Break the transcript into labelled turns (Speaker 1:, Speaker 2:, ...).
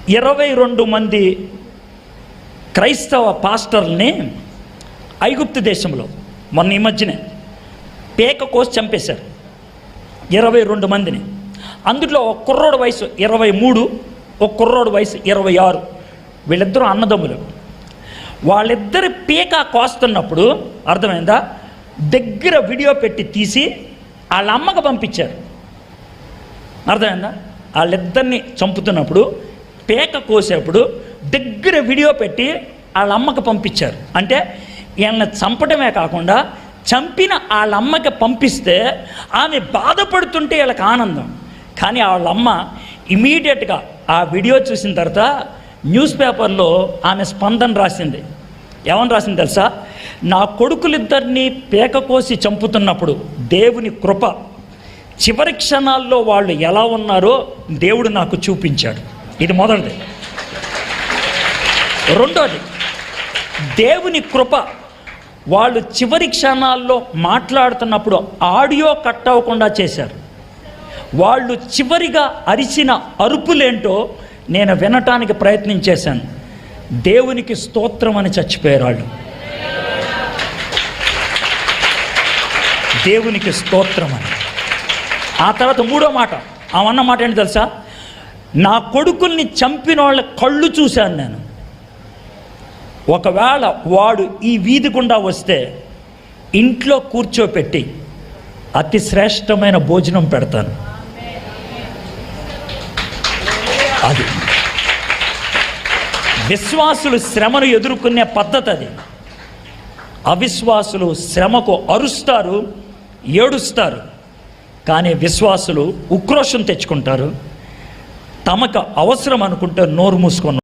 Speaker 1: 22 మంది క్రైస్తవ పాస్టర్ని ఐగుప్తు దేశంలో మొన్న ఈ మధ్యనే పేక కోసి చంపేశారు. 22 మందిని. అందులో ఒక కుర్రోడు వయసు 23, ఒక కుర్రోడు వయసు 26. వీళ్ళిద్దరూ అన్నదమ్ములు. వాళ్ళిద్దరి పీక కోస్తున్నప్పుడు అర్థమైందా, దగ్గర వీడియో పెట్టి తీసి వాళ్ళ అమ్మకు పంపించారు. అర్థమైందా? వాళ్ళిద్దరిని చంపుతున్నప్పుడు పీక కోసేప్పుడు దగ్గర వీడియో పెట్టి వాళ్ళ అమ్మకు పంపించారు. అంటే వీళ్ళని చంపడమే కాకుండా చంపిన వాళ్ళ అమ్మకి పంపిస్తే ఆమె బాధపడుతుంటే వీళ్ళకి ఆనందం. కానీ వాళ్ళమ్మ ఇమీడియట్గా ఆ వీడియో చూసిన తర్వాత న్యూస్ పేపర్లో ఆమె స్పందన రాసింది. ఏమని రాసింది తెలుసా? నా కొడుకులిద్దరినీ పేక కోసి చంపుతున్నప్పుడు దేవుని కృప, చివరి క్షణాల్లో వాళ్ళు ఎలా ఉన్నారో దేవుడు నాకు చూపించాడు. ఇది మొదటిది. రెండోది, దేవుని కృప, వాళ్ళు చివరి క్షణాల్లో మాట్లాడుతున్నప్పుడు ఆడియో కట్ అవ్వకుండా చేశారు. వాళ్ళు చివరిగా అరిచిన అరుపులేంటో నేను వినటానికి ప్రయత్నం చేశాను. దేవునికి స్తోత్రం అని చచ్చిపోయారు వాళ్ళు. దేవునికి స్తోత్రం అని. ఆ తర్వాత మూడో మాట, ఆమెన్న మాట ఏంటి తెలుసా? నా కొడుకుల్ని చంపిన వాళ్ళ కళ్ళు చూశాను నేను. ఒకవేళ వాడు ఈ వీధి గుండా వస్తే ఇంట్లో కూర్చోపెట్టి అతి శ్రేష్టమైన భోజనం పెడతాను. అది విశ్వాసులు శ్రమను ఎదుర్కొనే పద్ధతి అది. అవిశ్వాసులు శ్రమకు అరుస్తారు, ఏడుస్తారు. కానీ విశ్వాసులు ఉక్రోషం తెచ్చుకుంటారు. తమకు అవసరం అనుకుంటే నోరు మూసుకొని